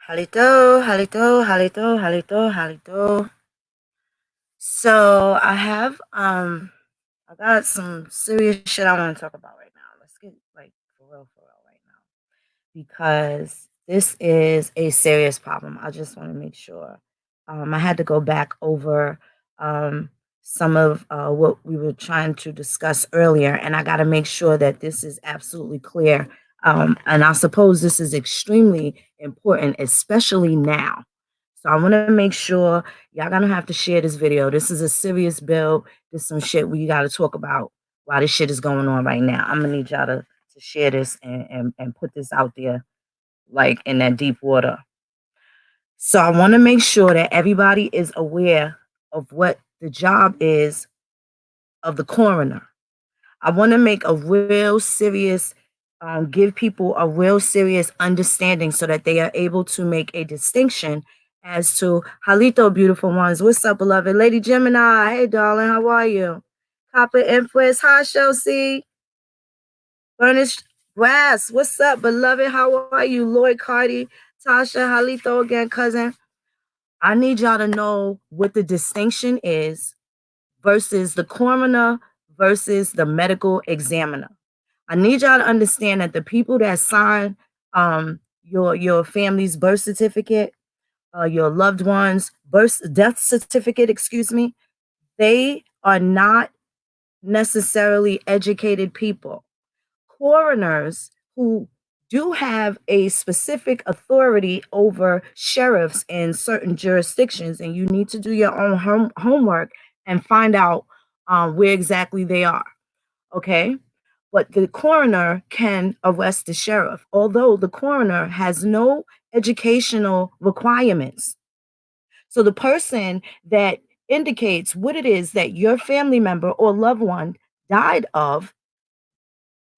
Halito, halito, halito, halito, halito. So I got some serious shit I want to talk about right now. Let's get like for real right now. Because this is a serious problem. I just want to make sure. I had to go back over um some of what we were trying to discuss earlier, and I got to make sure that this is absolutely clear. And I suppose this is extremely important, especially now. So I want to make sure y'all gonna have to share this video. This is a serious bill. This is some shit we got to talk about while this shit is going on right now. I'm gonna need y'all to share this and put this out there like in that deep water. So I want to make sure that everybody is aware of what the job is of the coroner. I want to make a real serious, give people a real serious understanding so that they are able to make a distinction as to Halito, beautiful ones. What's up, beloved? Lady Gemini, hey, darling, how are you? Copper Empress, hi, Chelsea. Furnished Brass, what's up, beloved? How are you? Lloyd Cardi, Tasha, Halito again, cousin. I need y'all to know what the distinction is versus the coroner versus the medical examiner. I need y'all to understand that the people that sign your family's birth certificate, your loved one's death certificate, excuse me, they are not necessarily educated people. Coroners who do have a specific authority over sheriffs in certain jurisdictions, and you need to do your own homework and find out where exactly they are. Okay. But the coroner can arrest the sheriff, although the coroner has no educational requirements. So the person that indicates what it is that your family member or loved one died of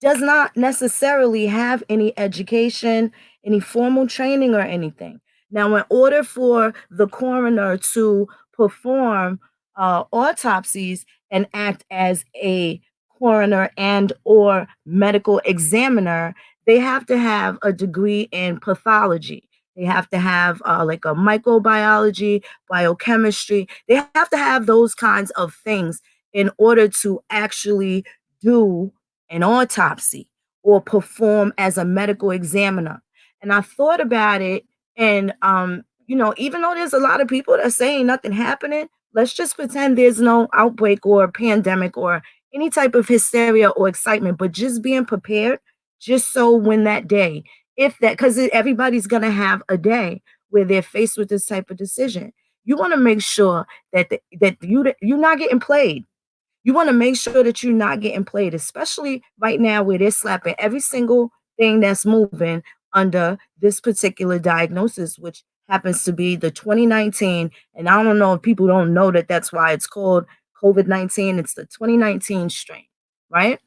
does not necessarily have any education, any formal training, or anything. Now, in order for the coroner to perform autopsies and act as a coroner and or medical examiner, they have to have a degree in pathology. They have to have like a microbiology, biochemistry. They have to have those kinds of things in order to actually do an autopsy or perform as a medical examiner. And I thought about it, and even though there's a lot of people that saying nothing happening, let's just pretend there's no outbreak or pandemic or any type of hysteria or excitement, but just being prepared, just so when that day, if that, because everybody's gonna have a day where they're faced with this type of decision. You want to make sure that you're not getting played. You want to make sure that you're not getting played, especially right now where they're slapping every single thing that's moving under this particular diagnosis, which happens to be the 2019. And I don't know if people don't know that that's why it's called COVID-19. It's the 2019 strain, right?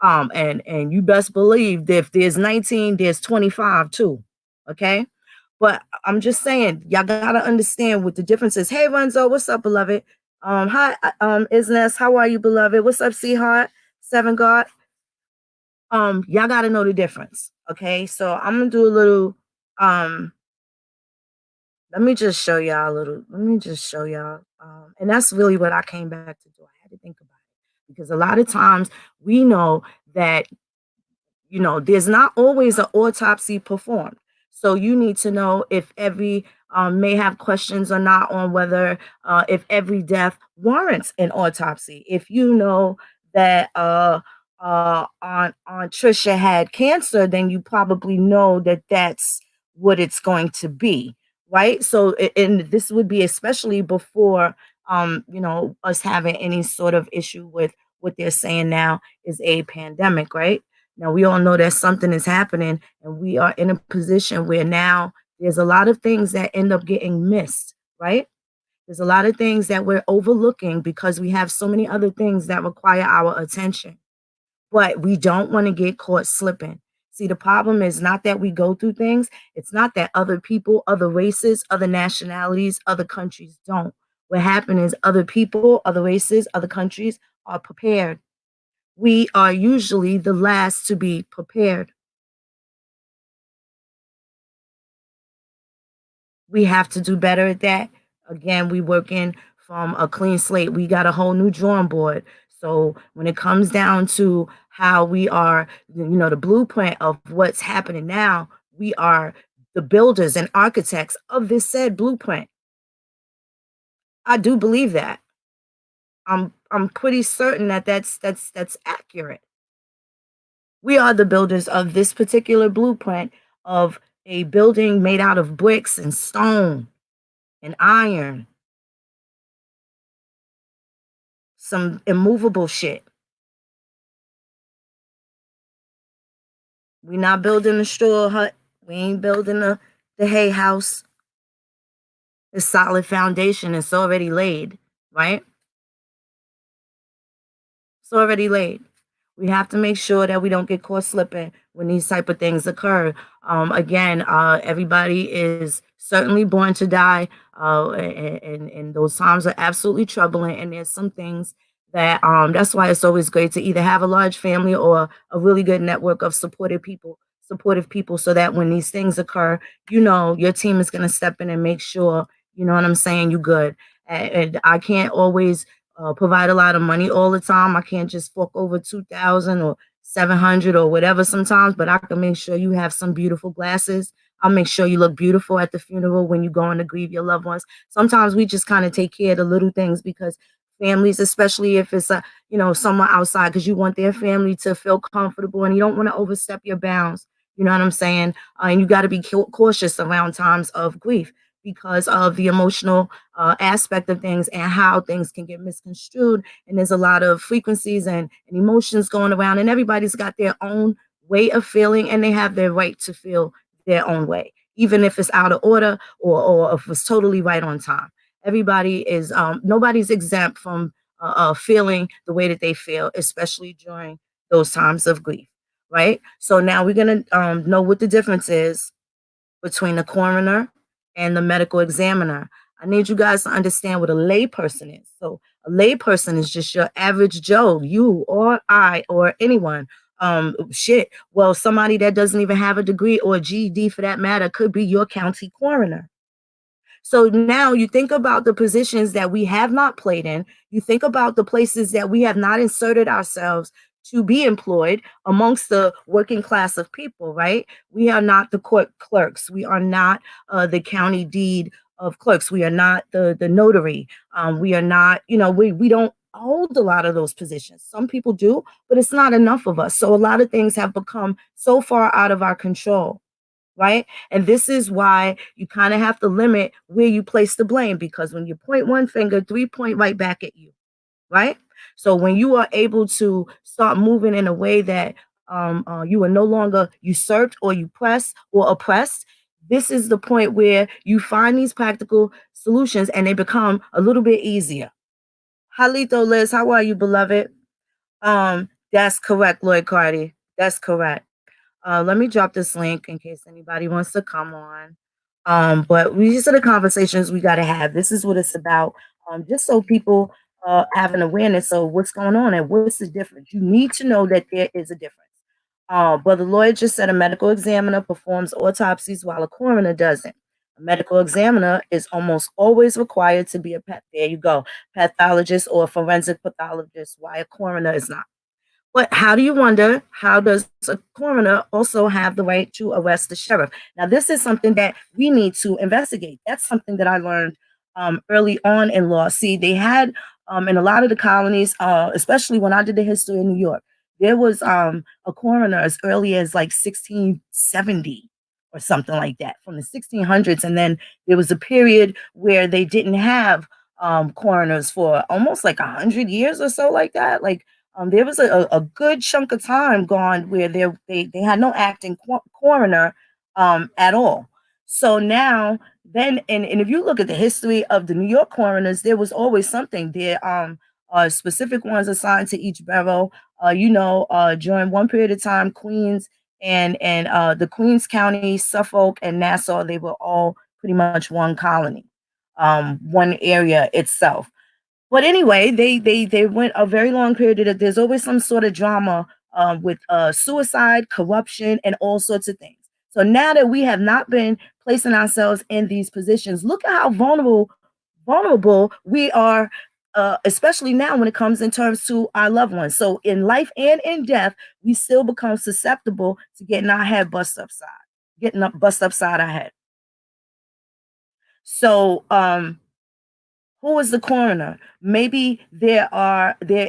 And you best believe that if there's 19, there's 25 too. Okay. But I'm just saying, y'all gotta understand what the difference is. Hey, Renzo, what's up, beloved? Hi, Isness, how are you, beloved? What's up, Heart? Seven God. Y'all gotta know the difference. Okay, so I'm gonna do a little. Um, let me just show y'all a little. Let me just show y'all. And that's really what I came back to do. I had to think about it because a lot of times we know that there's not always an autopsy performed. So you need to know if every may have questions or not on whether if every death warrants an autopsy. If you know that on Trisha had cancer, then you probably know that that's what it's going to be, right? So and this would be especially before us having any sort of issue with what they're saying now is a pandemic, right? Now we all know that something is happening, and we are in a position where now there's a lot of things that end up getting missed, right? There's a lot of things that we're overlooking because we have so many other things that require our attention. But we don't want to get caught slipping. See, the problem is not that we go through things, it's not that other people, other races, other nationalities, other countries don't. What happened is other people, other races, other countries are prepared. We are usually the last to be prepared. We have to do better at that. Again, we working from a clean slate. We got a whole new drawing board. So when it comes down to how we are, the blueprint of what's happening now, we are the builders and architects of this said blueprint. I do believe that. I'm pretty certain that that's accurate. We are the builders of this particular blueprint of a building made out of bricks and stone and iron, some immovable shit. We not building a straw hut. We ain't building the hay house. The solid foundation is already laid, right? It's already laid. We have to make sure that we don't get caught slipping when these type of things occur. Again, everybody is certainly born to die, and those times are absolutely troubling. And there's some things that that's why it's always great to either have a large family or a really good network of supportive people, so that when these things occur, your team is going to step in and make sure, you know what I'm saying, you good. And I can't always provide a lot of money all the time. I can't just fork over 2,000 or 700 or whatever sometimes, but I can make sure you have some beautiful glasses. I'll make sure you look beautiful at the funeral when you're going to grieve your loved ones. Sometimes we just kind of take care of the little things because families, especially if it's someone outside, because you want their family to feel comfortable and you don't want to overstep your bounds. You know what I'm saying? And you got to be cautious around times of grief because of the emotional aspect of things and how things can get misconstrued. And there's a lot of frequencies and emotions going around, and everybody's got their own way of feeling, and they have their right to feel their own way, even if it's out of order or if it's totally right on time. Everybody is, nobody's exempt from feeling the way that they feel, especially during those times of grief, right? So now we're going to know what the difference is between the coroner and the medical examiner. I need you guys to understand what a layperson is. So a layperson is just your average Joe, you or I or anyone. Shit. Well, somebody that doesn't even have a degree or a GED for that matter could be your county coroner. So now you think about the positions that we have not played in. You think about the places that we have not inserted ourselves to be employed amongst the working class of people, right? We are not the court clerks. We are not the county deed of clerks. We are not the notary. We are not, we don't hold a lot of those positions. Some people do, but it's not enough of us. So a lot of things have become so far out of our control, right? And this is why you kind of have to limit where you place the blame, because when you point one finger, three point right back at you, right? So when you are able to start moving in a way that you are no longer usurped or you press or oppressed, this is the point where you find these practical solutions and they become a little bit easier. Halito Liz, how are you, beloved? That's correct, Lloyd Cardi. That's correct. Let me drop this link in case anybody wants to come on. But these are the conversations we got to have. This is what it's about. Just so people have an awareness of what's going on and what's the difference. You need to know that there is a difference. Brother Lloyd just said a medical examiner performs autopsies while a coroner doesn't. A medical examiner is almost always required to be there you go, pathologist or forensic pathologist, while a coroner is not. But how do you wonder, how does a coroner also have the right to arrest the sheriff? Now, this is something that we need to investigate. That's something that I learned early on in law. See, they had in a lot of the colonies, especially when I did the history in New York, there was a coroner as early as like 1670 or something like that, from the 1600s. And then there was a period where they didn't have coroners for almost like 100 years or so, like that. Like there was a good chunk of time gone where they had no acting coroner at all. So now, then, and if you look at the history of the New York coroners, there was always something. There are specific ones assigned to each borough. During one period of time, Queens and the Queens County, Suffolk, and Nassau, they were all pretty much one colony, one area itself. But anyway, they went a very long period. There's always some sort of drama with suicide, corruption, and all sorts of things. So now that we have not been placing ourselves in these positions, look at how vulnerable we are, especially now when it comes in terms to our loved ones. So in life and in death, we still become susceptible to getting our head getting up bust upside our head. So who is the coroner? Maybe there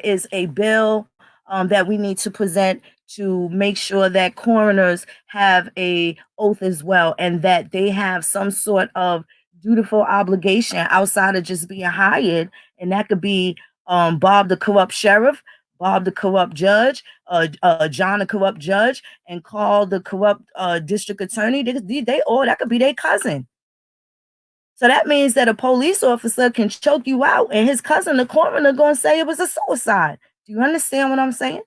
is a bill that we need to present to make sure that coroners have a oath as well, and that they have some sort of dutiful obligation outside of just being hired, and that could be Bob the corrupt sheriff, Bob the corrupt judge, John the corrupt judge, and call the corrupt district attorney. They all that could be their cousin. So that means that a police officer can choke you out, and his cousin, the coroner, going to say it was a suicide. Do you understand what I'm saying?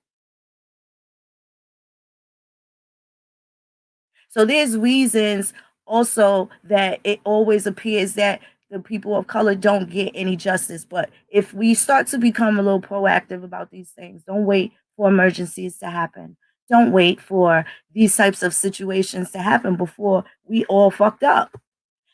So there's reasons also that it always appears that the people of color don't get any justice. But if we start to become a little proactive about these things, don't wait for emergencies to happen. Don't wait for these types of situations to happen before we all fucked up.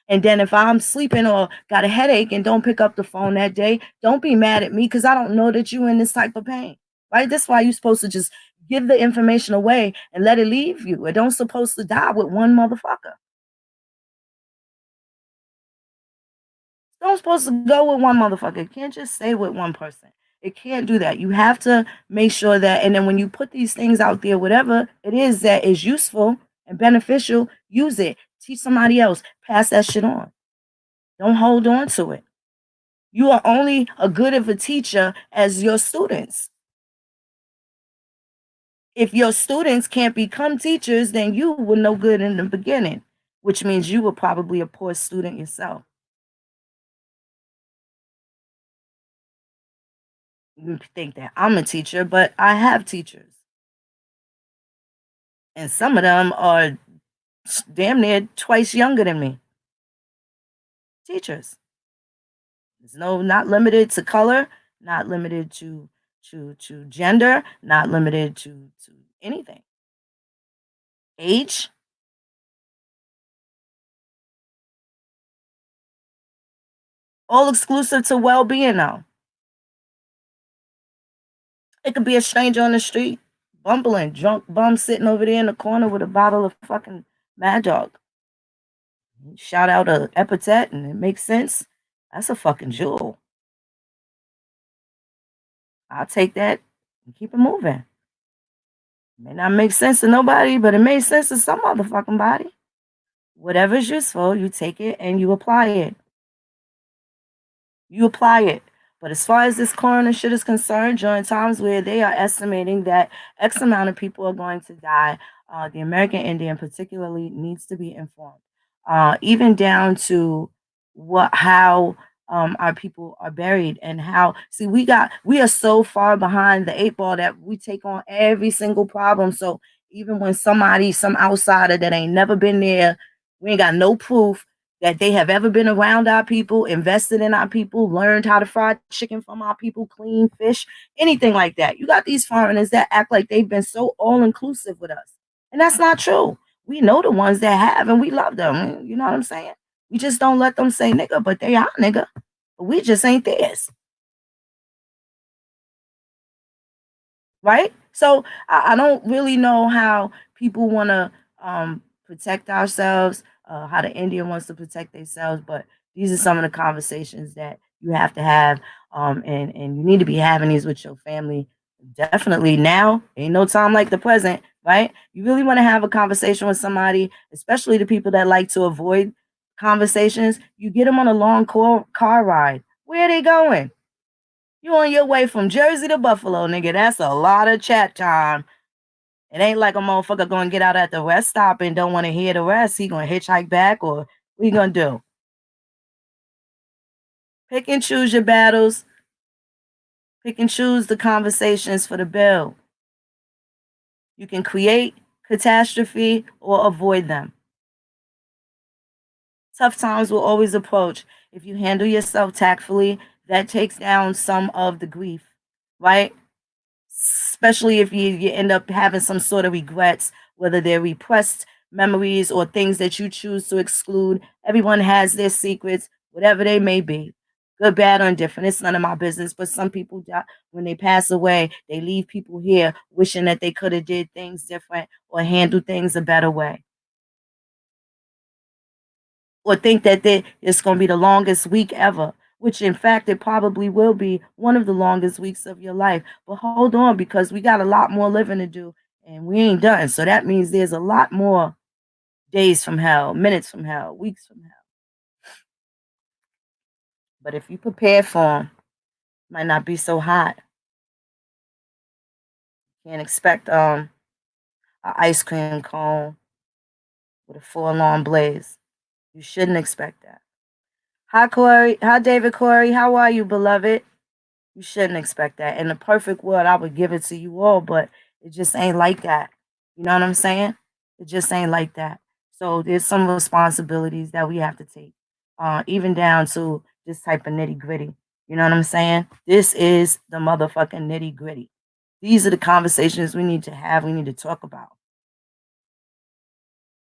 And then if I'm sleeping or got a headache and don't pick up the phone that day, don't be mad at me because I don't know that you're in this type of pain. Right? That's why you're supposed to just give the information away and let it leave you. It don't supposed to die with one motherfucker. Don't supposed to go with one motherfucker. It can't just stay with one person. It can't do that. You have to make sure that, and then when you put these things out there, whatever it is that is useful and beneficial, use it. Teach somebody else. Pass that shit on. Don't hold on to it. You are only as good of a teacher as your students. If your students can't become teachers, then you were no good in the beginning, which means you were probably a poor student yourself. You think that I'm a teacher, but I have teachers, and some of them are damn near twice younger than me. Teachers. There's no not limited to color, not limited to gender, not limited to anything. Age, all exclusive to well-being now. It could be a stranger on the street, bumbling, drunk bum sitting over there in the corner with a bottle of fucking Mad Dog. Shout out a epithet and it makes sense. That's a fucking jewel. I'll take that and keep it moving. May not make sense to nobody, but it makes sense to some motherfucking body. Whatever's useful, you take it and you apply it. You apply it. But as far as this coroner shit is concerned, during times where they are estimating that X amount of people are going to die, the American Indian particularly needs to be informed, even down to how our people are buried and how. See, we are so far behind the eight ball that we take on every single problem. So even when some outsider that ain't never been there, we ain't got no proof that they have ever been around our people, invested in our people, learned how to fry chicken from our people, clean fish, anything like that. You got these foreigners that act like they've been so all inclusive with us. And that's not true. We know the ones that have and we love them. You know what I'm saying? We just don't let them say nigga, but they are nigga. But we just ain't theirs. Right? So I don't really know how people want to protect ourselves, how the Indian wants to protect themselves, but these are some of the conversations that you have to have, and you need to be having these with your family. Definitely now, ain't no time like the present, right? You really want to have a conversation with somebody, especially the people that like to avoid conversations. You get them on a long car ride. Where are they going? You on your way from Jersey to Buffalo, nigga. That's a lot of chat time. It ain't like a motherfucker gonna get out at the rest stop and don't want to hear the rest. He gonna hitchhike back, or what you gonna do? Pick and choose your battles. Pick and choose the conversations for the bill. You can create catastrophe or avoid them. Tough times will always approach. If you handle yourself tactfully, that takes down some of the grief, right? Especially if you end up having some sort of regrets, whether they're repressed memories or things that you choose to exclude. Everyone has their secrets, whatever they may be, good, bad, or indifferent. It's none of my business. But some people die when they pass away. They leave people here wishing that they could have did things different or handled things a better way, or think that it's going to be the longest week ever, which in fact it probably will be one of the longest weeks of your life. But hold on, because we got a lot more living to do and we ain't done. So that means there's a lot more days from hell, minutes from hell, weeks from hell. But if you prepare for them, might not be so hot. Can't expect an ice cream cone with a full alarm blaze. You shouldn't expect that. Hi Corey, hi David Corey, how are you, beloved? You shouldn't expect that. In the perfect world, I would give it to you all, but it just ain't like that. You know what I'm saying? It just ain't like that. So there's some responsibilities that we have to take, even down to this type of nitty gritty. You know what I'm saying? This is the motherfucking nitty gritty. These are the conversations we need to have. We need to talk about.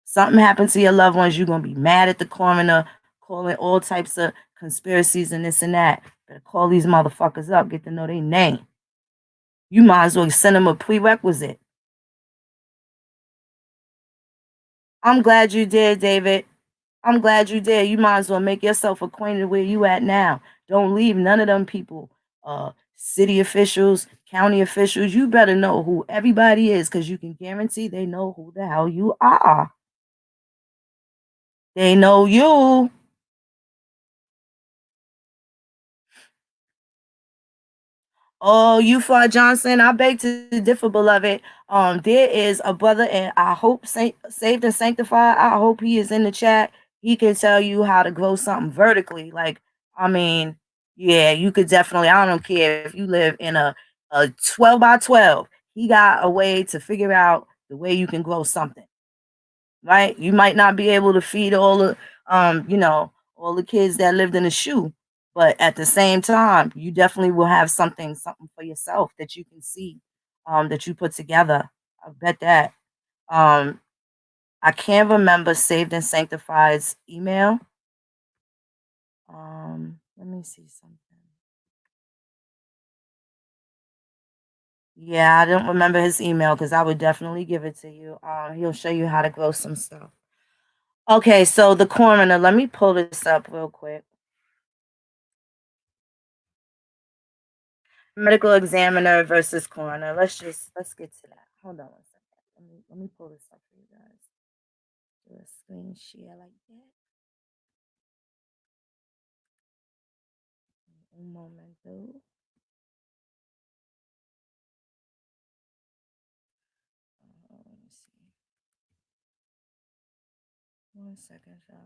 Something happened to your loved ones, you're gonna be mad at the coroner, calling all types of conspiracies and this and that. Better call these motherfuckers up, get to know their name. You might as well send them a prerequisite. I'm glad you did, David. I'm glad you did. You might as well make yourself acquainted where you at now. Don't leave none of them people, city officials, county officials. You better know who everybody is, because you can guarantee they know who the hell you are. They know you. Oh, you Far Johnson, I beg to differ, beloved. There is a brother, and I hope saved and sanctified. I hope he is in the chat. He can tell you how to grow something vertically. Like, I mean, yeah, you could definitely. I don't care if you live in a 12 by 12. He got a way to figure out the way you can grow something, right? You might not be able to feed all the all the kids that lived in a shoe, but at the same time, you definitely will have something for yourself that you can see, that you put together. I bet that. Um, I can't remember Saved and Sanctified's email. Let me see something. Yeah, I don't remember his email because I would definitely give it to you. He'll show you how to grow some stuff. Okay, so the coroner, let me pull this up real quick. Medical examiner versus coroner. Let's get to that. Hold on one second. Let me pull this up for you guys. Do a screen share like that. Un momento. Let me see. 1 second, y'all.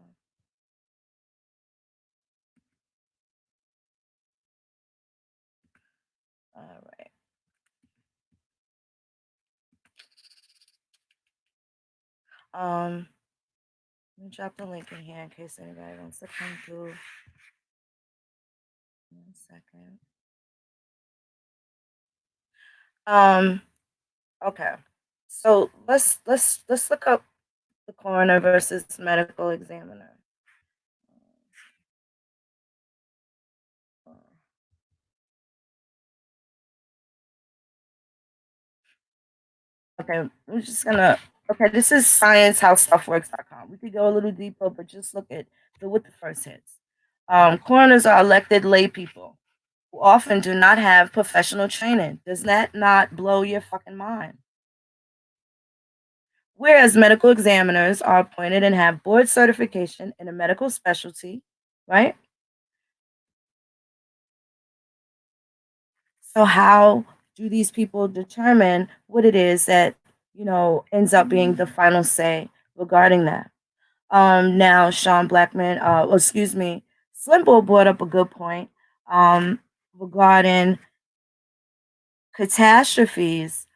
All right. Let me drop the link in here in case anybody wants to come through. 1 second. Okay. So let's look up the coroner versus medical examiner. Okay, we're just gonna. Okay, this is sciencehowstuffworks.com. We could go a little deeper, but just look at with the first hits. Coroners are elected lay people who often do not have professional training. Does that not blow your fucking mind? Whereas medical examiners are appointed and have board certification in a medical specialty, right? So how do these people determine what it is that ends up being the final say regarding that? Now Sean Blackman, excuse me, Slimbo brought up a good point regarding catastrophes,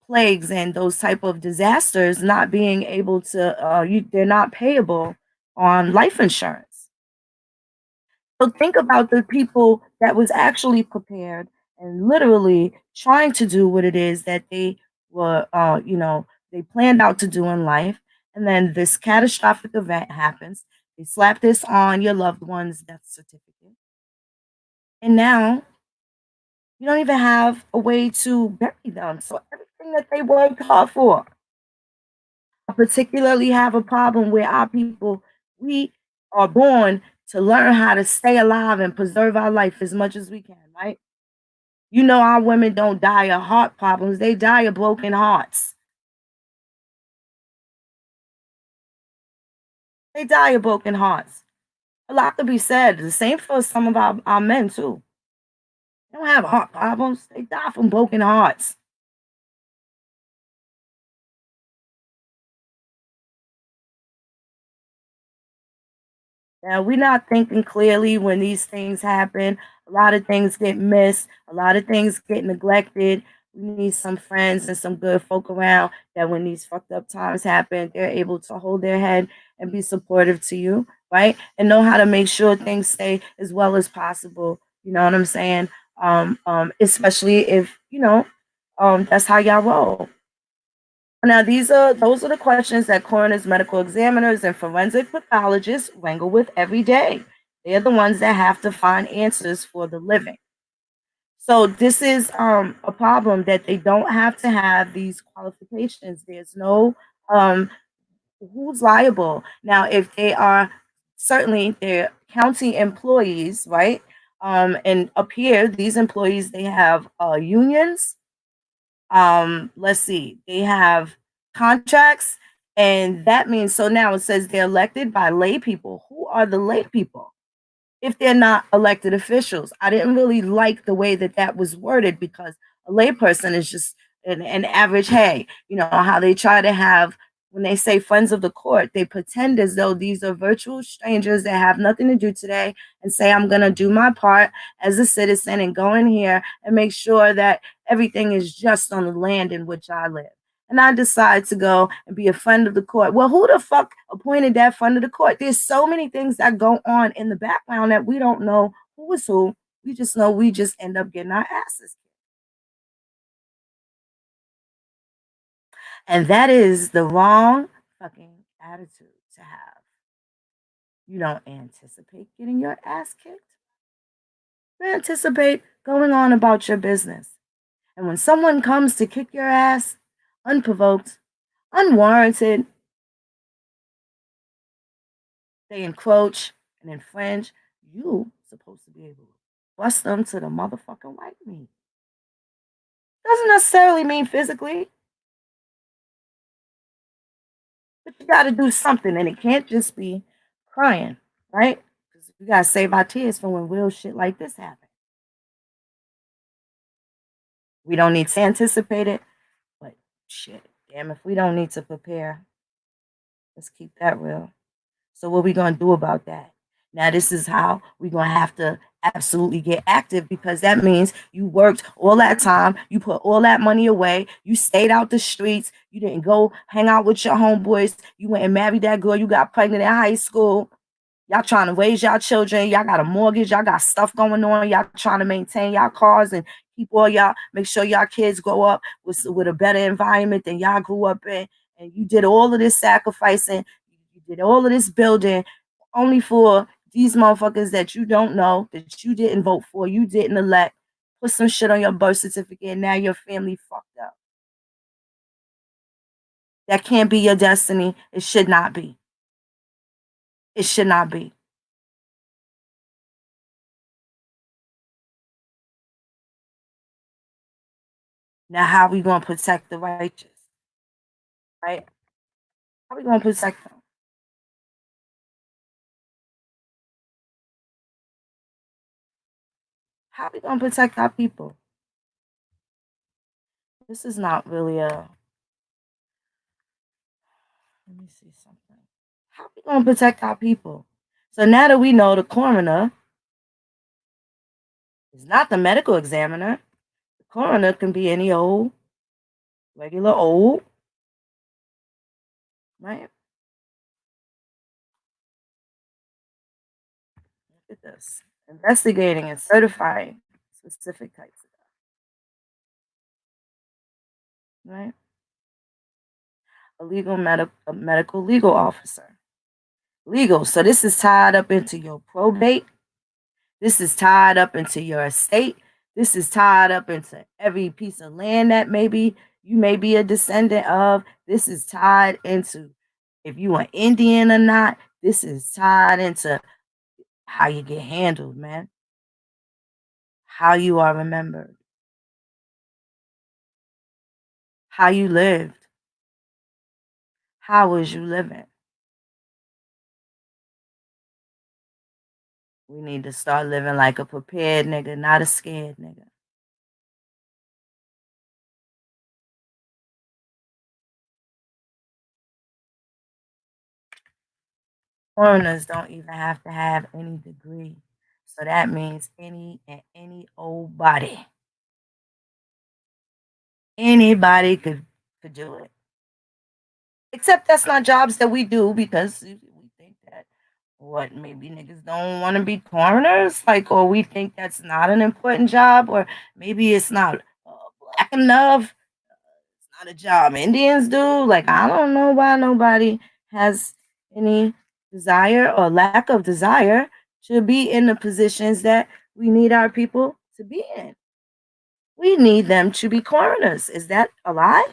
plagues, and those type of disasters not being able to, they're not payable on life insurance. So think about the people that was actually prepared and literally trying to do what it is that they were, they planned out to do in life. And then this catastrophic event happens. They slap this on your loved one's death certificate. And now you don't even have a way to bury them. So everything that they worked hard for. I particularly have a problem where our people, we are born to learn how to stay alive and preserve our life as much as we can, right? You know, our women don't die of heart problems, they die of broken hearts. They die of broken hearts. A lot to be said. The same for some of our men, too. They don't have heart problems, they die from broken hearts. Now, we're not thinking clearly when these things happen. A lot of things get missed, a lot of things get neglected. We need some friends and some good folk around that when these fucked up times happen, they're able to hold their head and be supportive to you, right? And know how to make sure things stay as well as possible. You know what I'm saying? Especially if, that's how y'all roll. Now, those are the questions that coroners, medical examiners, and forensic pathologists wrangle with every day. They're the ones that have to find answers for the living. So this is a problem that they don't have to have these qualifications. There's no um, who's liable now if they are certainly they're county employees, right? And up here, these employees they have unions, let's see, they have contracts, and that means so now it says they're elected by lay people. Who are the lay people if they're not elected officials? I didn't really like the way that that was worded because a layperson is just an average hey. You know how they try to have when they say friends of the court, they pretend as though these are virtual strangers that have nothing to do today and say, I'm going to do my part as a citizen and go in here and make sure that everything is just on the land in which I live. And I decide to go and be a friend of the court. Well, who the fuck appointed that friend of the court? There's so many things that go on in the background that we don't know who is who. We just know we just end up getting our asses kicked. And that is the wrong fucking attitude to have. You don't anticipate getting your ass kicked. You anticipate going on about your business. And when someone comes to kick your ass, unprovoked, unwarranted, they encroach and infringe, you supposed to be able to bust them to the motherfucking white meat. Doesn't necessarily mean physically, but you got to do something, and it can't just be crying, right? Because we got to save our tears for when real shit like this happens. We don't need to anticipate it, but shit, damn, if we don't need to prepare, let's keep that real. So what we gonna do about that? Now this is how we're gonna have to absolutely get active because that means you worked all that time, you put all that money away, you stayed out the streets, you didn't go hang out with your homeboys, you went and married that girl you got pregnant in high school. Y'all trying to raise y'all children. Y'all got a mortgage. Y'all got stuff going on. Y'all trying to maintain y'all cars and keep all y'all, make sure y'all kids grow up with a better environment than y'all grew up in. And you did all of this sacrificing. You did all of this building only for these motherfuckers that you don't know, that you didn't vote for, you didn't elect. Put some shit on your birth certificate and now your family fucked up. That can't be your destiny. It should not be. It should not be. Now, how are we going to protect the righteous? Right? How are we going to protect them? How are we going to protect our people? This is not really a. Let me see something. How are we going to protect our people? So now that we know the coroner is not the medical examiner, the coroner can be any old, regular old, right? Look at this. Investigating and certifying specific types of, right? a medical legal officer. Legal. So this is tied up into your probate. This is tied up into your estate. This is tied up into every piece of land that maybe you may be a descendant of. This is tied into if you are Indian or not. This is tied into how you get handled, man. How you are remembered. How you lived. How was you living? We need to start living like a prepared nigga, not a scared nigga. Foreigners don't even have to have any degree. So that means any and any old body. Anybody could do it. Except that's not jobs that we do because we think that what maybe niggas don't want to be coroners, like, or we think that's not an important job, or maybe it's not black enough. It's not a job Indians do. Like, I don't know why nobody has any desire or lack of desire to be in the positions that we need our people to be in. We need them to be coroners. Is that a lie?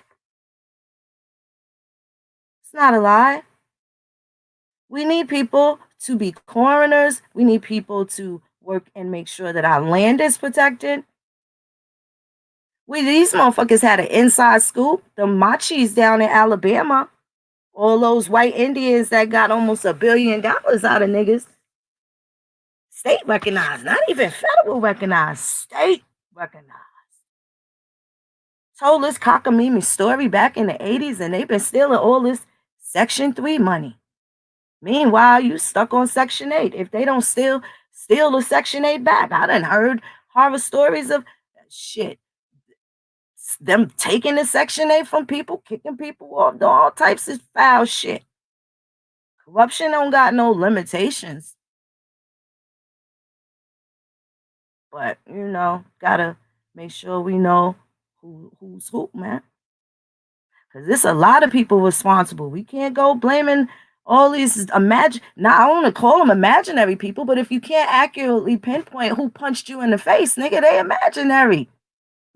It's not a lie. We need people to be coroners. We need people to work and make sure that our land is protected. These motherfuckers had an inside scoop. The Machis down in Alabama, all those white Indians that got almost $1 billion out of niggas, state recognized, not even federal recognized, state recognized. Told this cockamamie story back in the 80s, and they've been stealing all this Section 3 money. Meanwhile, you stuck on Section 8. If they don't steal the Section 8 back, I done heard horror stories of shit. Them taking the Section 8 from people, kicking people off, all types of foul shit. Corruption don't got no limitations. But, gotta make sure we know who's who, man. Because there's a lot of people responsible. We can't go blaming all these now I want to call them imaginary people, but if you can't accurately pinpoint who punched you in the face, nigga, they imaginary.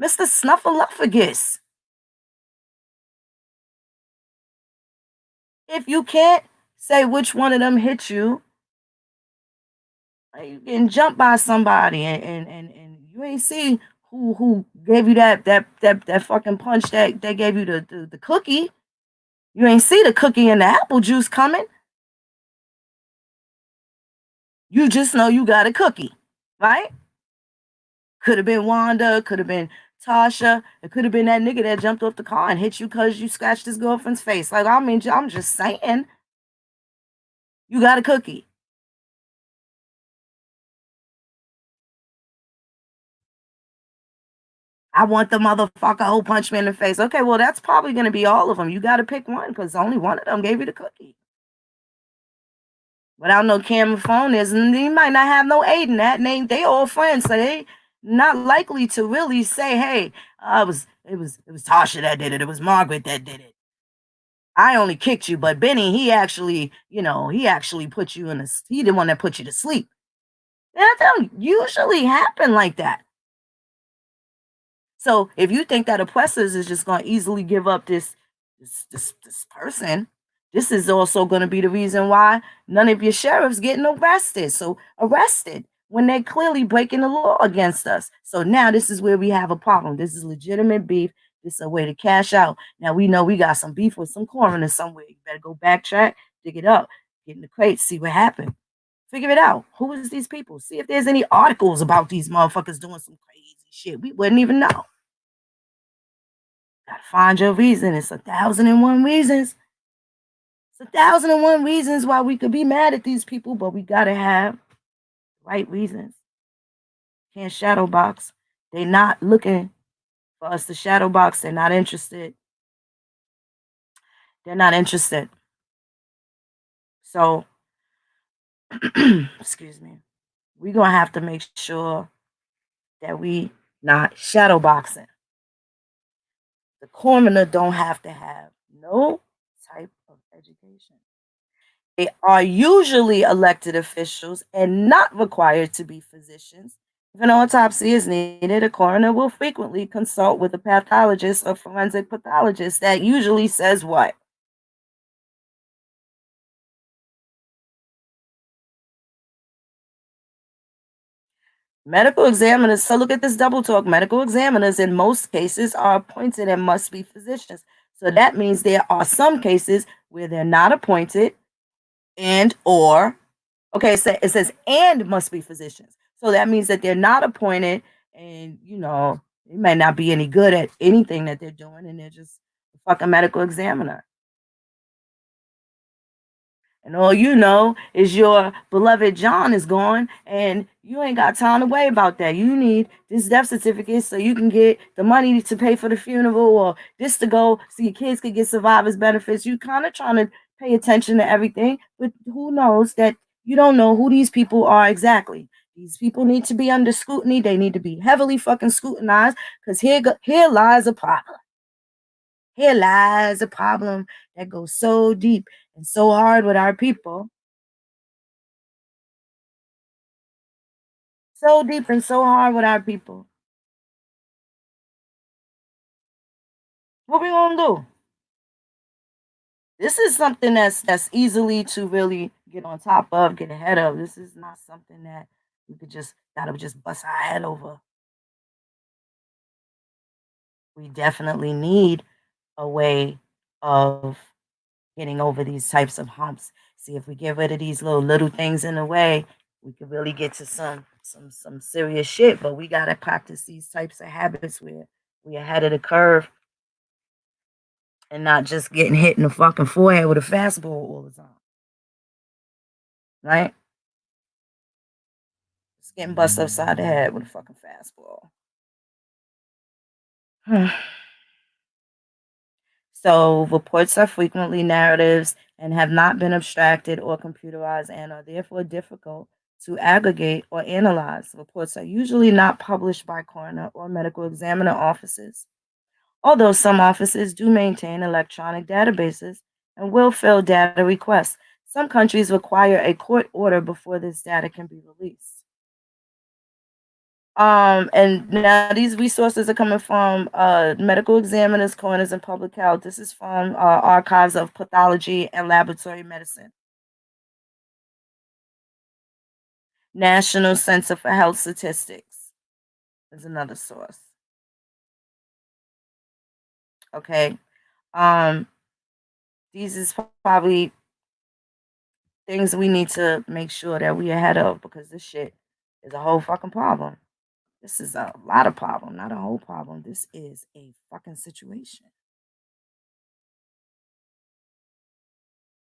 Mr. Snuffleupagus. If you can't say which one of them hit you, you getting jumped by somebody and you ain't see who gave you that fucking punch that gave you the cookie. You ain't see the cookie and the apple juice coming. You just know you got a cookie, right? Could have been Wanda, could have been Tasha, it could have been that nigga that jumped off the car and hit you because you scratched his girlfriend's face. Like, I mean, I'm just saying, you got a cookie. I want the motherfucker who punched me in the face. Okay, well, that's probably going to be all of them. You got to pick one because only one of them gave you the cookie. Without no camera phone, he might not have no aid in that. And they all friends, so they not likely to really say, "Hey, it was Tasha that did it. It was Margaret that did it. I only kicked you, but Benny, he actually, he actually put you in a. He the one that put you to sleep." That don't usually happen like that. So if you think that oppressors is just going to easily give up this person, this is also going to be the reason why none of your sheriffs getting arrested. So arrested when they're clearly breaking the law against us. So now this is where we have a problem. This is legitimate beef. This is a way to cash out. Now we know we got some beef with some coroner somewhere. You better go backtrack, dig it up, get in the crates, see what happened. Figure it out. Who is these people? See if there's any articles about these motherfuckers doing some crazy shit. We wouldn't even know. Gotta find your reason. It's 1,001 reasons. It's 1,001 reasons why we could be mad at these people, but we gotta have right reasons. Can't shadow box. They're not looking for us to shadow box. They're not interested. They're not interested. So, excuse me. We're gonna have to make sure that we not shadow boxing. The coroner don't have to have no type of education. They are usually elected officials and not required to be physicians. If an autopsy is needed, a coroner will frequently consult with a pathologist or forensic pathologist. That usually says what? Medical examiners, so look at this double talk. Medical examiners in most cases are appointed and must be physicians. So that means there are some cases where they're not appointed and or okay, so it says and must be physicians. So that means that they're not appointed and they might not be any good at anything that they're doing and they're just a fucking medical examiner. And all you know is your beloved John is gone, and you ain't got time to worry about that. You need this death certificate so you can get the money to pay for the funeral, or this to go so your kids could get survivors benefits. You kind of trying to pay attention to everything, but who knows that you don't know who these people are exactly. These people need to be under scrutiny. They need to be heavily fucking scrutinized because here lies a problem. Here lies a problem that goes so deep and so hard with our people. So deep and so hard with our people. What we gonna do? This is something that's easily to really get on top of, get ahead of. This is not something that we could just gotta just bust our head over. We definitely need a way of getting over these types of humps. See if we get rid of these little things in the way, we could really get to some serious shit. But we gotta practice these types of habits where we ahead of the curve and not just getting hit in the fucking forehead with a fastball all the time, right? Just getting bust upside the head with a fucking fastball. So reports are frequently narratives and have not been abstracted or computerized and are therefore difficult to aggregate or analyze. Reports are usually not published by coroner or medical examiner offices, although some offices do maintain electronic databases and will fill data requests. Some countries require a court order before this data can be released. And now these resources are coming from medical examiners, coroners, and public health. This is from archives of pathology and laboratory medicine. National Center for Health Statistics is another source. Okay. Um, these is probably things we need to make sure that we ahead of because this shit is a whole fucking problem. This is a lot of problem, not a whole problem. This is a fucking situation.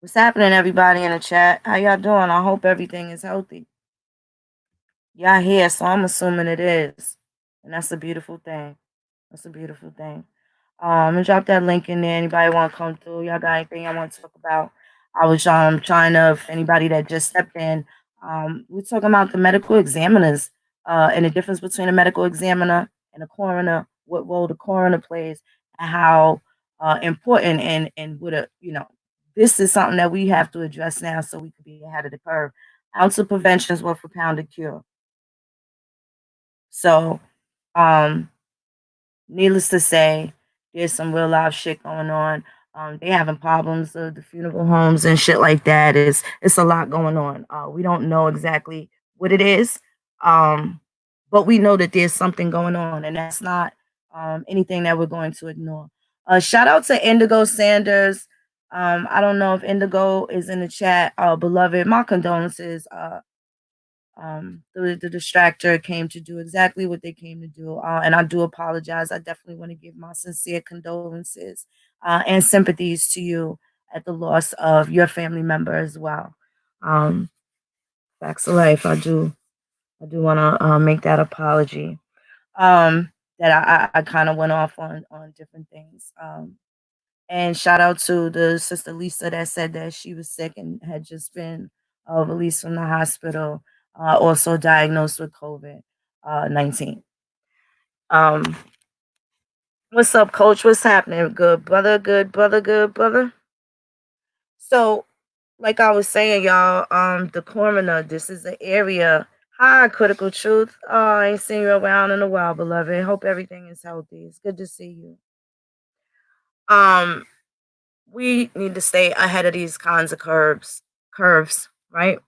What's happening, everybody in the chat? How y'all doing? I hope everything is healthy. Y'all here, so I'm assuming it is. And that's a beautiful thing. That's a beautiful thing. I'm gonna drop that link in there. Anybody want to come through? Y'all got anything y'all want to talk about? I was trying to, if anybody that just stepped in, we're talking about the medical examiners and the difference between a medical examiner and a coroner, what role the coroner plays, and how important and what a this is something that we have to address now so we can be ahead of the curve. Ounce of prevention is worth a pound of cure. So, um, needless to say, there's some real live shit going on. They having problems with the funeral homes and shit like that. It's a lot going on. We don't know exactly what it is, um, but we know that there's something going on, and that's not anything that we're going to ignore. Shout out to Indigo Sanders. I don't know if Indigo is in the chat. Beloved, my condolences. The distractor came to do exactly what they came to do, and I do apologize. I definitely want to give my sincere condolences and sympathies to you at the loss of your family member as well. Um, Facts of life. I do want to make that apology. That I kind of went off on different things. And shout out to the sister Lisa that said that she was sick and had just been released from the hospital, also diagnosed with COVID 19. Um, what's up, coach? What's happening? Good brother, good brother, good brother. So, like I was saying, y'all, the coroner, this is an area. Hi, critical truth. Oh, I ain't seen you around in a while, beloved. Hope everything is healthy. It's good to see you. Um, we need to stay ahead of these kinds of curves, right?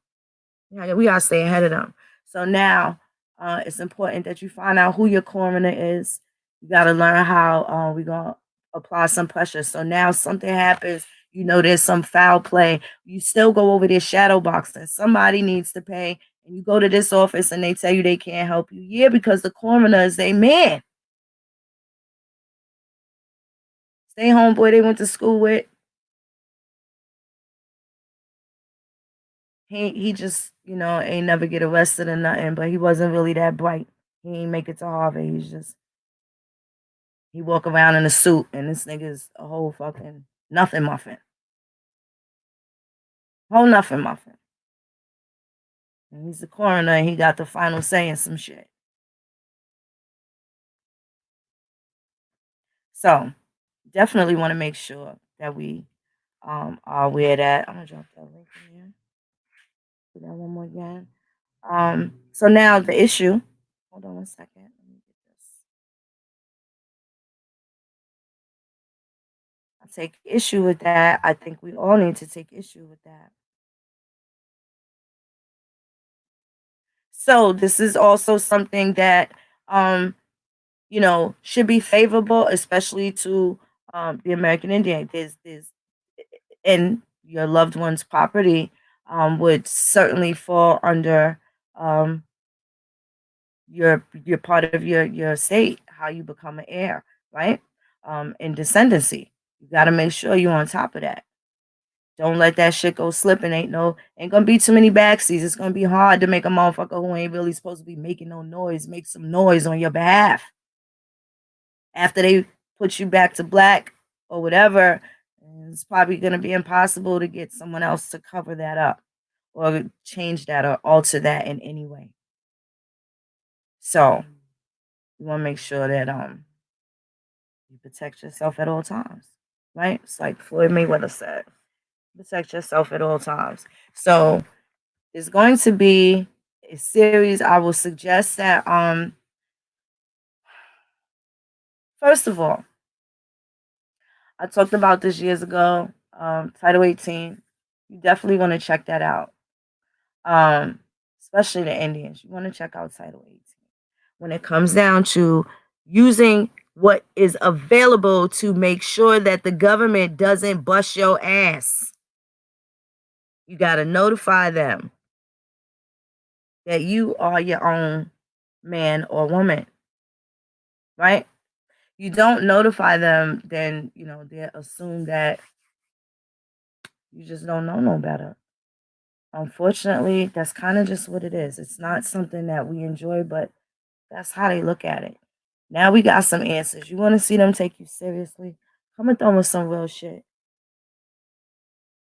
Yeah, we gotta stay ahead of them. So now, it's important that you find out who your coroner is. You gotta learn how we gonna apply some pressure. So now something happens, you know there's some foul play. You still go over there shadow boxing. Somebody needs to pay, and you go to this office and they tell you they can't help you. Yeah, because the coroner is a man. Stay homeboy they went to school with. He just, ain't never get arrested or nothing, but he wasn't really that bright. He ain't make it to Harvard. He walk around in a suit, and this nigga's a whole fucking nothing muffin. Whole nothing muffin. And he's the coroner, and he got the final say in some shit. So definitely want to make sure that we are aware of that. I'm gonna drop that link in here. Do that one more again. So now the issue. Hold on one second. Let me get this. I take issue with that. I think we all need to take issue with that. So this is also something that should be favorable, especially to the American Indian. There's and your loved one's property would certainly fall under um, your part of your state, how you become an heir, right? And descendancy. You got to make sure you're on top of that. Don't let that shit go slipping. Ain't gonna be too many backseas. It's gonna be hard to make a motherfucker who ain't really supposed to be making no noise make some noise on your behalf. After they put you back to black or whatever, it's probably gonna be impossible to get someone else to cover that up or change that or alter that in any way. So you wanna make sure that you protect yourself at all times. Right? It's like Floyd Mayweather said. Protect yourself at all times. So it's going to be a series. I will suggest that first of all, I talked about this years ago, Title 18. You definitely want to check that out. Especially the Indians. You want to check out Title 18. When it comes down to using what is available to make sure that the government doesn't bust your ass. You got to notify them that you are your own man or woman, right? You don't notify them, then they assume that you just don't know no better. Unfortunately, that's kind of just what it is. It's not something that we enjoy, but that's how they look at it. Now we got some answers. You want to see them take you seriously? Come at them with some real shit.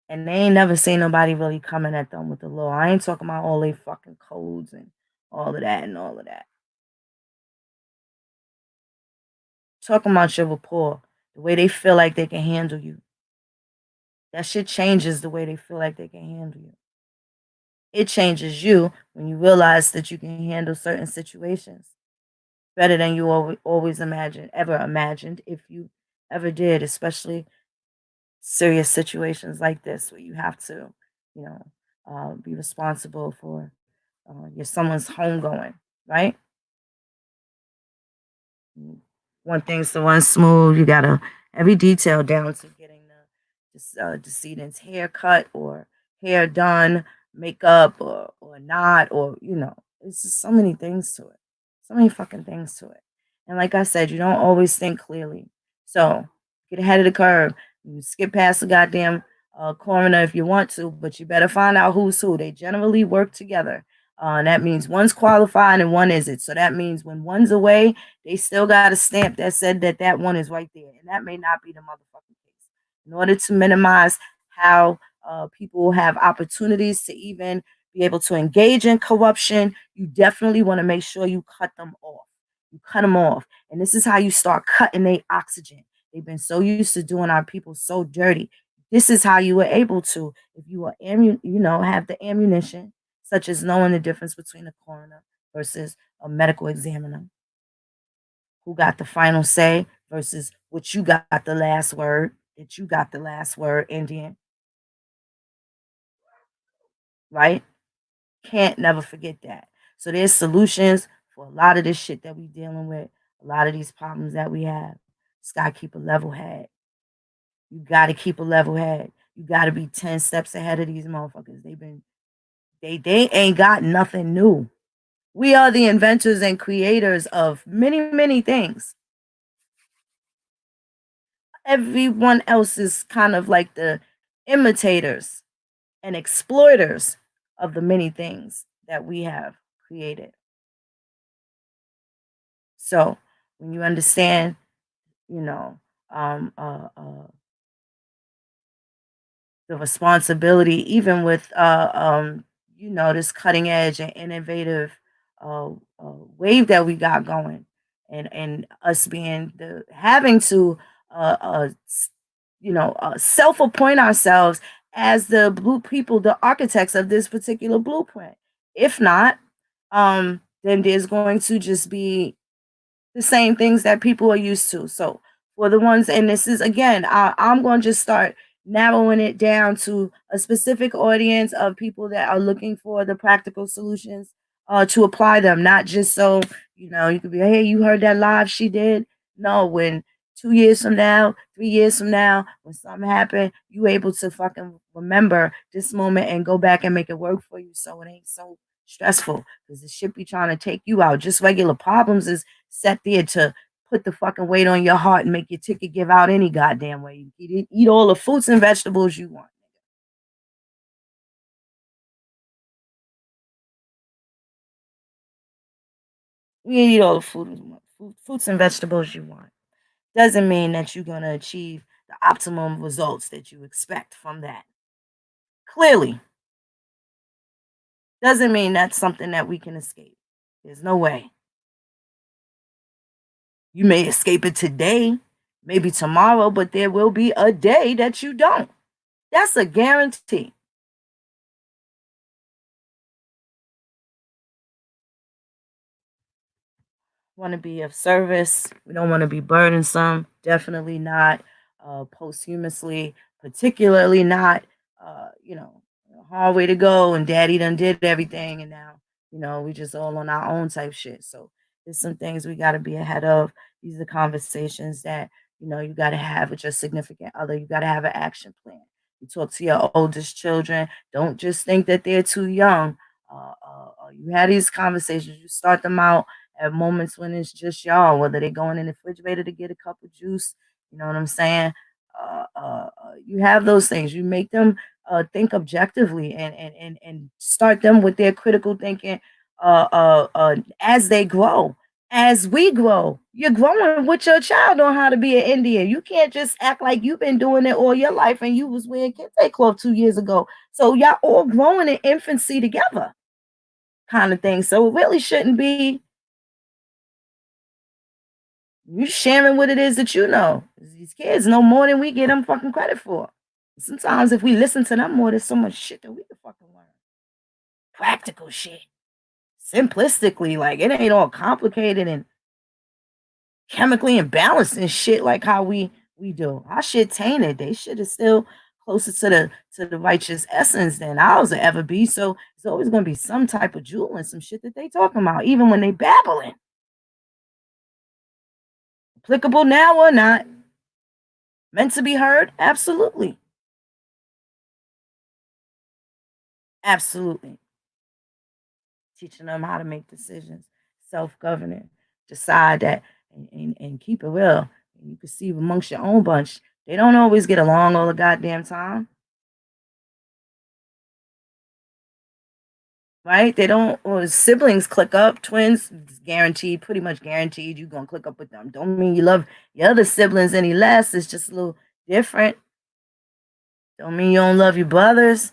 And they ain't never seen nobody really coming at them with the law. I ain't talking about all they fucking codes and all of that and all of that. Talking about your rapport, the way they feel like they can handle you. That shit changes the way they feel like they can handle you. It changes you when you realize that you can handle certain situations better than you always ever imagined, if you ever did, especially serious situations like this where you have to, you know, be responsible for your someone's homegoing, right? You want things to run smooth. You gotta every detail down to getting the decedent's haircut or hair done, makeup or not, or it's just so many things to it. So many fucking things to it. And like I said, you don't always think clearly. So get ahead of the curve. You skip past the goddamn coroner if you want to, but you better find out who's who. They generally work together. And that means one's qualified and one isn't. So that means when one's away, they still got a stamp that said that one is right there. And that may not be the motherfucking case. In order to minimize how people have opportunities to even be able to engage in corruption, you definitely want to make sure you cut them off. You cut them off. And this is how you start cutting their oxygen. They've been so used to doing our people so dirty. This is how you were able to, if you are have the ammunition, such as knowing the difference between a coroner versus a medical examiner, who got the final say versus what you got the last word, that you got the last word, Indian, right? Can't never forget that. So there's solutions for a lot of this shit that we dealing with, a lot of these problems that we have. Just gotta keep a level head. You gotta keep a level head. You gotta be 10 steps ahead of these motherfuckers. They ain't got nothing new. We are the inventors and creators of many, many things. Everyone else is kind of like the imitators and exploiters of the many things that we have created. So when you understand, you know, um, uh, uh, the responsibility, even with this cutting edge and innovative wave that we got going, and us being the having to self appoint ourselves as the blue people, the architects of this particular blueprint. If not, then there's going to just be the same things that people are used to. So for the ones, and this is again, I'm going to just start narrowing it down to a specific audience of people that are looking for the practical solutions to apply them, not just so you could be, hey, you heard that live she did. No, when 2 years from now, 3 years from now, when something happened, you able to fucking remember this moment and go back and make it work for you, so it ain't so stressful, because the shit be trying to take you out. Just regular problems is set there to put the fucking weight on your heart and make your ticket give out any goddamn way. You eat all the fruits and vegetables you want. You eat all the fruits and vegetables you want. Doesn't mean that you're going to achieve the optimum results that you expect from that. Clearly, doesn't mean that's something that we can escape. There's no way. You may escape it today, maybe tomorrow, but there will be a day that you don't. That's a guarantee. Want to be of service. We don't want to be burdensome. Definitely not posthumously, particularly not, a hard way to go and daddy done did everything and now, we just all on our own type shit. So there's some things we got to be ahead of. These are conversations that, you got to have with your significant other. You got to have an action plan. You talk to your oldest children. Don't just think that they're too young. You have these conversations. You start them out at moments when it's just y'all, whether they're going in the refrigerator to get a cup of juice, you know what I'm saying? You have those things. You make them think objectively and start them with their critical thinking as they grow. As we grow, you're growing with your child on how to be an Indian. You can't just act like you've been doing it all your life and you was wearing kente cloth 2 years ago. So y'all all growing in infancy together, kind of thing. So it really shouldn't be you sharing what it is that you know. These kids know more than we give them fucking credit for. Sometimes if we listen to them more, there's so much shit that we can fucking learn. Practical shit. Simplistically, like it ain't all complicated and chemically imbalanced and shit like how we do. Our shit tainted. They shit is still closer to the righteous essence than ours will ever be. So it's always gonna be some type of jewel and some shit that they talking about, even when they babbling. Applicable now or not. Meant to be heard? Absolutely. Absolutely. Teaching them how to make decisions, self-governing, decide that, and keep it real. You can see amongst your own bunch, they don't always get along all the goddamn time, right? They don't, or siblings click up, twins, it's guaranteed, pretty much guaranteed you're gonna click up with them. Don't mean you love your other siblings any less, it's just a little different. Don't mean you don't love your brothers.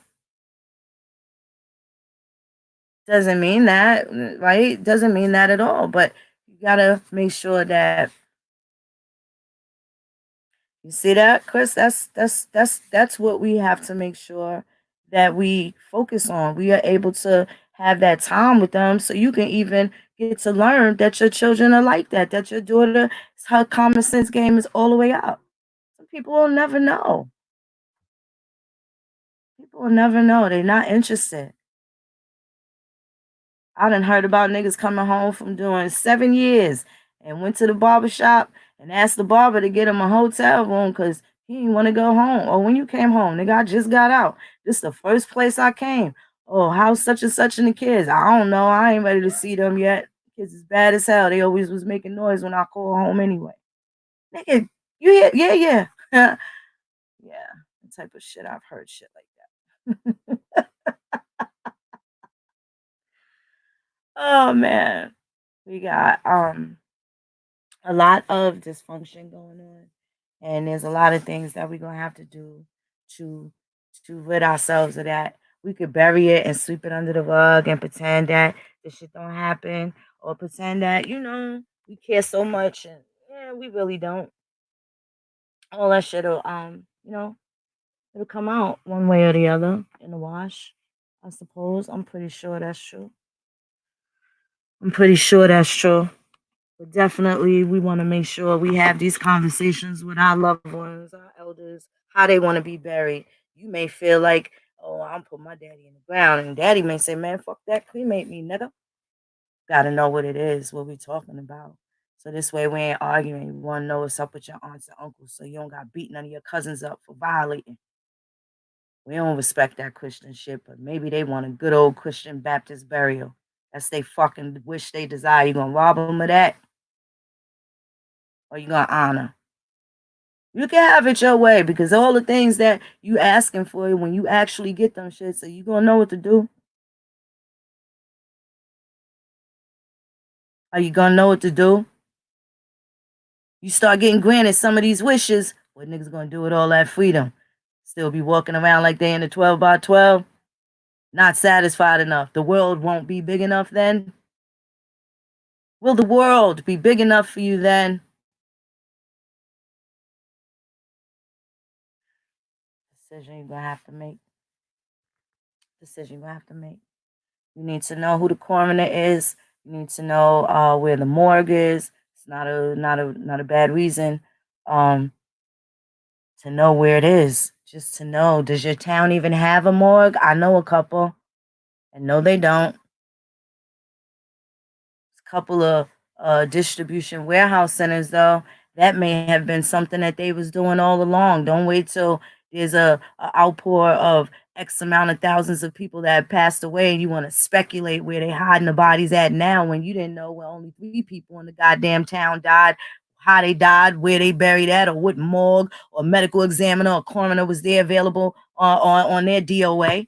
Doesn't mean that, right? Doesn't mean that at all. But you gotta make sure that You see that, Chris? That's what we have to make sure that we focus on. We are able to have that time with them so you can even get to learn that your children are like that, that your daughter, her common sense game is all the way up. Some people will never know. People will never know. They're not interested. I done heard about niggas coming home from doing 7 years and went to the barber shop and asked the barber to get him a hotel room because he didn't want to go home. Or when you came home, nigga, I just got out. This is the first place I came. Oh, how's such and such and the kids? I don't know. I ain't ready to see them yet. Kids is bad as hell. They always was making noise when I call home anyway. Nigga, you hear? Yeah, yeah. Yeah, the type of shit I've heard shit like that. Oh man. We got a lot of dysfunction going on, and there's a lot of things that we're gonna have to do to rid ourselves of that. We could bury it and sweep it under the rug and pretend that this shit don't happen, or pretend that we care so much, and yeah, we really don't. All that shit will it'll come out one way or the other in the wash. I suppose. I'm pretty sure that's true. I'm pretty sure that's true. But definitely, we want to make sure we have these conversations with our loved ones, our elders, how they want to be buried. You may feel like, oh, I'm put my daddy in the ground, and daddy may say, man, fuck that, cremate me, nigga. Got to know what it is, what we talking about. So this way, we ain't arguing. You want to know what's up with your aunts and uncles, so you don't got beat none of your cousins up for violating. We don't respect that Christian shit, but maybe they want a good old Christian Baptist burial. That's they fucking wish they desire. You gonna rob them of that? Or you gonna honor? You can have it your way because all the things that you asking for when you actually get them shit, so you gonna know what to do. Are you gonna know what to do? You start getting granted some of these wishes, what niggas gonna do with all that freedom? Still be walking around like they in the 12 by 12? Not satisfied enough. The world won't be big enough then? Will the world be big enough for you then? Decision you're gonna have to make. Decision you're gonna have to make. You need to know who the coroner is. You need to know where the morgue is. It's not a bad reason to know where it is. Just to know, does your town even have a morgue? I know a couple, and no, they don't. A couple of distribution warehouse centers, though. That may have been something that they was doing all along. Don't wait till there's a outpour of X amount of thousands of people that have passed away, and you want to speculate where they hiding the bodies at now when you didn't know where only 3 people in the goddamn town died, how they died, where they buried at, or what morgue or medical examiner or coroner was there available on their DOA.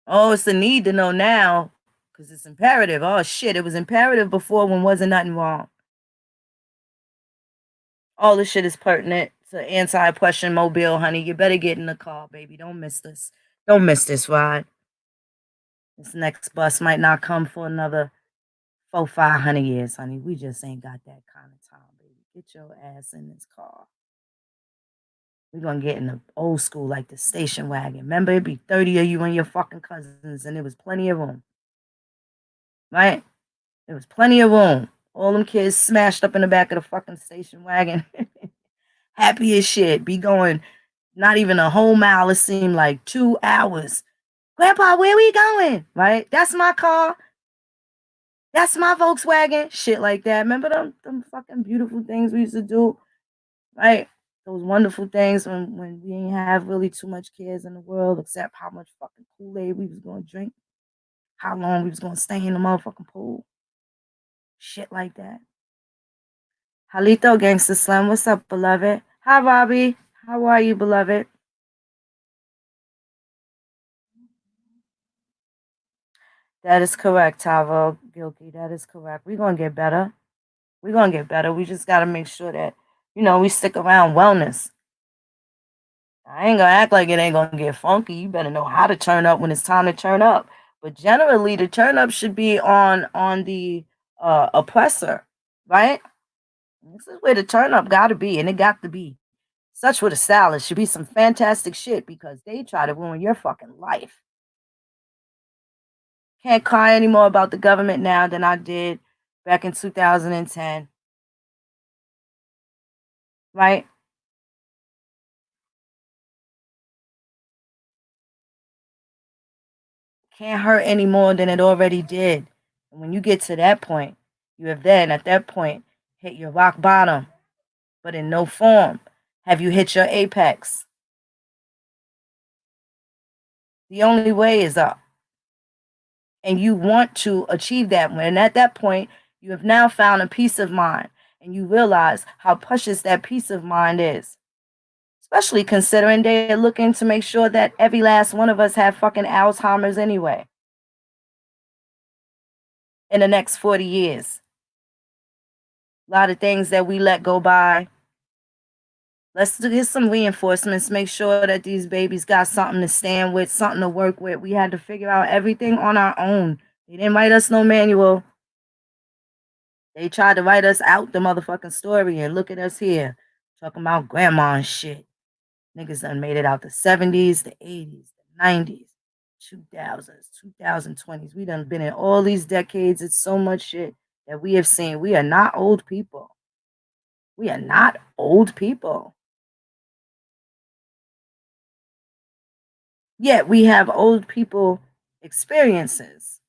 Oh, it's a need to know now because it's imperative. Oh shit, it was imperative before when wasn't nothing wrong. All this shit is pertinent to anti-oppression mobile, honey. You better get in the car, baby. Don't miss this. Don't miss this ride. This next bus might not come for another 400-500 years, honey. We just ain't got that kind of time, baby. Get your ass in this car. We're gonna get in the old school like the station wagon. Remember, it'd be 30 of you and your fucking cousins, and there was plenty of room. Right? There was plenty of room. All them kids smashed up in the back of the fucking station wagon. Happy as shit. Be going not even a whole mile. It seemed like 2 hours. Grandpa, where we going? Right? That's my car. That's my Volkswagen. Shit like that. Remember them fucking beautiful things we used to do? Right? Those wonderful things when we didn't have really too much cares in the world except how much fucking Kool-Aid we was gonna drink, how long we was gonna stay in the motherfucking pool. Shit like that. Halito Gangsta Slim, what's up, beloved? Hi, Bobby. How are you, beloved? That is correct, Tavo. Guilty. That is correct. We're gonna get better. We're gonna get better. We just gotta make sure that we stick around wellness. I ain't gonna act like it ain't gonna get funky. You better know how to turn up when it's time to turn up. But generally, the turn up should be on the oppressor, right? This is where the turn up gotta be, and it got to be such with a style. It should be some fantastic shit because they try to ruin your fucking life. Can't cry anymore about the government now than I did back in 2010, right? Can't hurt any more than it already did. And when you get to that point, you have then at that point hit your rock bottom, but in no form have you hit your apex. The only way is up. And you want to achieve that. And at that point, you have now found a peace of mind and you realize how precious that peace of mind is. Especially considering they're looking to make sure that every last one of us have fucking Alzheimer's anyway in the next 40 years. A lot of things that we let go by. Let's get some reinforcements, make sure that these babies got something to stand with, something to work with. We had to figure out everything on our own. They didn't write us no manual. They tried to write us out the motherfucking story and look at us here talking about grandma and shit. Niggas done made it out the 70s, the 80s, the 90s, 2000s, 2020s. We done been in all these decades. It's so much shit that we have seen. We are not old people. We are not old people. Yet we have old people experiences.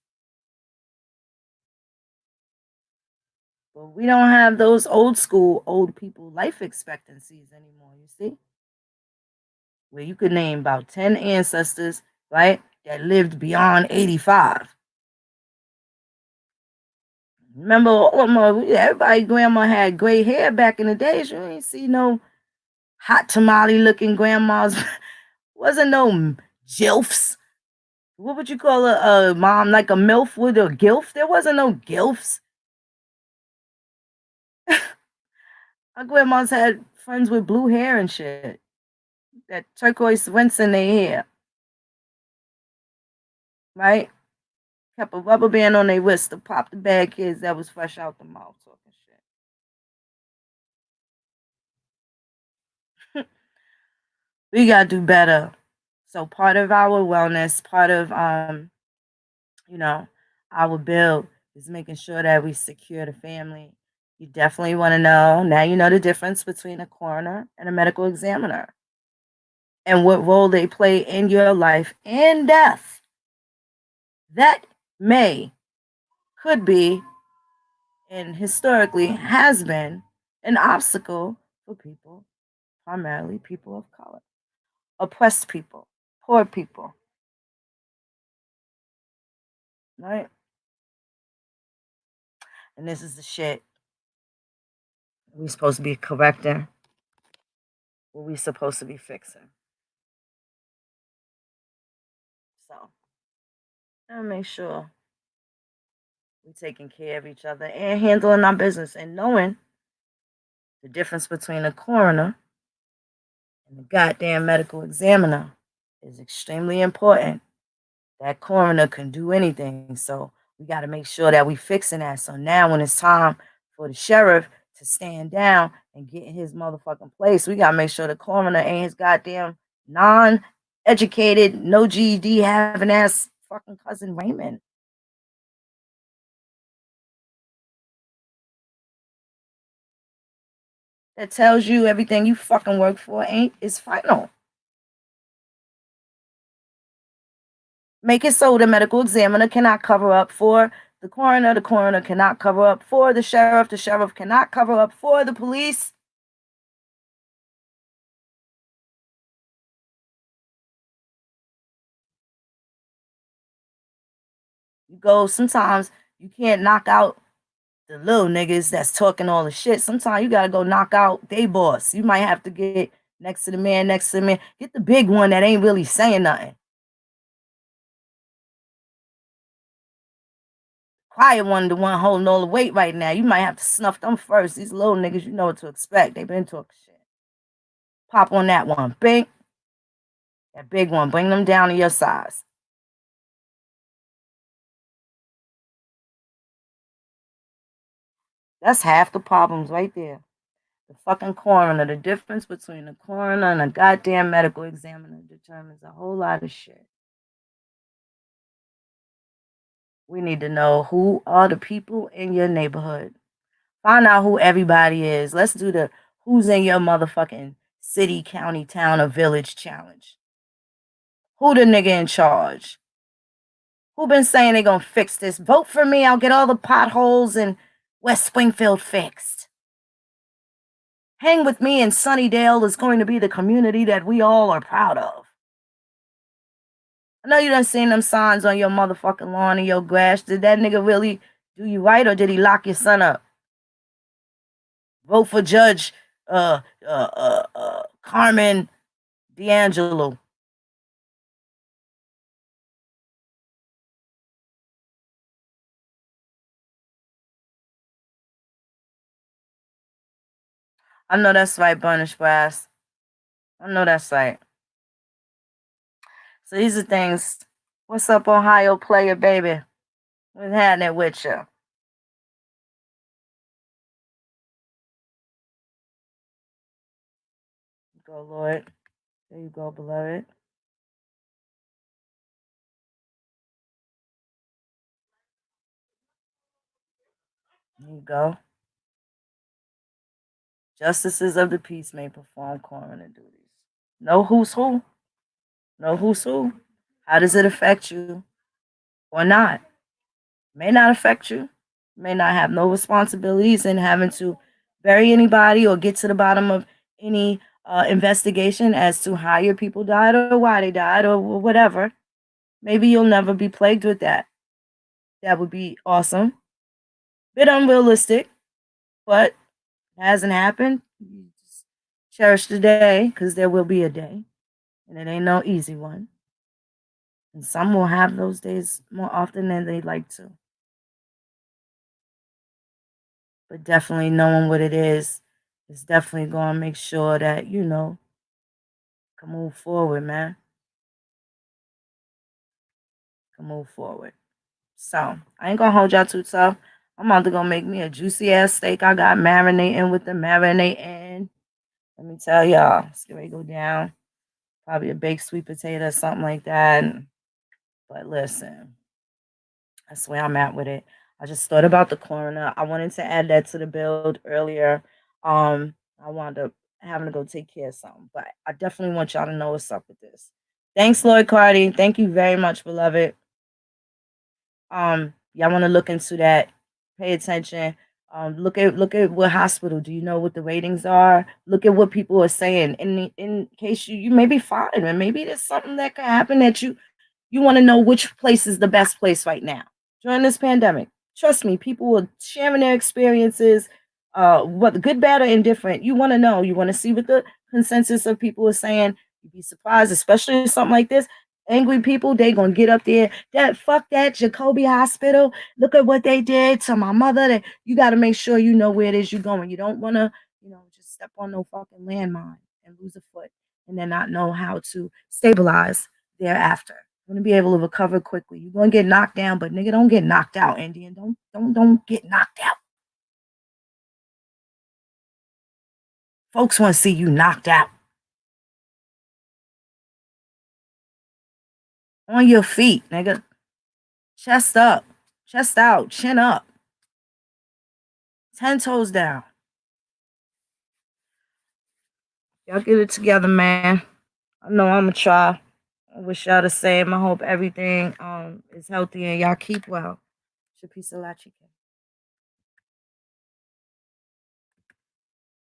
But we don't have those old school old people life expectancies anymore, you see? Where you could name about 10 ancestors, right, that lived beyond 85. Remember, all of them, everybody grandma had gray hair back in the days. You ain't see no hot tamale looking grandmas. Wasn't no gilfs. What would you call a mom, like a MILF with a gilf? There wasn't no gilfs. Our grandmas had friends with blue hair and shit. That turquoise rinse in their hair. Right? Kept a rubber band on their wrist to pop the bad kids that was fresh out the mouth talking shit. We gotta do better. So part of our wellness, part of you know, our build is making sure that we secure the family. You definitely want to know. Now you know the difference between a coroner and a medical examiner and what role they play in your life and death. That could be, and historically has been, an obstacle for people, primarily people of color, oppressed people, poor people, right? And this is the shit we supposed to be correcting, what we supposed to be fixing. So, gotta make sure we're taking care of each other and handling our business and knowing the difference between a coroner and a goddamn medical examiner is extremely important. That coroner can do anything, so we got to make sure that we fixing that. So now, when it's time for the sheriff to stand down and get in his motherfucking place, we got to make sure the coroner ain't his goddamn non-educated, no GED having ass fucking cousin Raymond. That tells you everything you fucking work for ain't is final. Make it so the medical examiner cannot cover up for the coroner cannot cover up for the sheriff cannot cover up for the police. You go, sometimes you can't knock out the little niggas that's talking all the shit. Sometimes you gotta go knock out they boss. You might have to get next to the man, get the big one that ain't really saying nothing. Quiet one, the one holding all the weight right now. You might have to snuff them first. These little niggas, you know what to expect. They been talking shit. Pop on that one. Bink. That big one. Bring them down to your size. That's half the problems right there. The fucking coroner. The difference between a coroner and a goddamn medical examiner determines a whole lot of shit. We need to know who are the people in your neighborhood. Find out who everybody is. Let's do the who's in your motherfucking city, county, town, or village challenge. Who the nigga in charge? Who been saying they gonna fix this? Vote for me. I'll get all the potholes in West Springfield fixed. Hang with me and Sunnydale is going to be the community that we all are proud of. I know you done seen them signs on your motherfucking lawn and your grass. Did that nigga really do you right or did he lock your son up? Vote for Judge Carmen D'Angelo. I know that's right, Burnish Brass. I know that's right. So these are things. What's up, Ohio player, baby? What's happening with you? Go, Lord. There you go, beloved. There you go. Justices of the peace may perform coroner duties. Know who's who. Know who's who. How does it affect you or not? May not affect you. May not have no responsibilities in having to bury anybody or get to the bottom of any investigation as to how your people died or why they died or whatever. Maybe you'll never be plagued with that. That would be awesome. Bit unrealistic, but hasn't happened. You just cherish the day because there will be a day, and it ain't no easy one. And some will have those days more often than they'd like to. But definitely knowing what it is definitely going to make sure that, can move forward, man. Can move forward. So, I ain't going to hold y'all too tough. I'm about to go make me a juicy ass steak. I got marinating with the marinating. Let me tell y'all, it's going to go down. Probably a baked sweet potato or something like that. But listen, that's where I'm at with it. I just thought about the coroner. I wanted to add that to the build earlier. I wound up having to go take care of something, but I definitely want y'all to know what's up with this. Thanks, Lloyd Cardi. Thank you very much, beloved. Y'all want to look into that. Pay attention. Look at what hospital. Do you know what the ratings are? Look at what people are saying. In case you may be fine, and maybe there's something that could happen that you want to know which place is the best place right now during this pandemic. Trust me, people are sharing their experiences, what good, bad, or indifferent. You want to know. You want to see what the consensus of people are saying. You'd be surprised, especially something like this. Angry people, they gonna get up there. That fuck that Jacoby Hospital. Look at what they did to my mother. That you got to make sure you know where it is you're going. You don't want to, just step on no fucking landmine and lose a foot, and then not know how to stabilize thereafter. You want to be able to recover quickly. You're gonna get knocked down, but nigga, don't get knocked out, Indian. Don't get knocked out. Folks want to see you knocked out. On your feet, nigga. Chest up, chest out, chin up, 10 toes down. Y'all get it together, man. I know I'm gonna try. I wish y'all the same. I hope everything is healthy and y'all keep well. Peace a lot, chicken.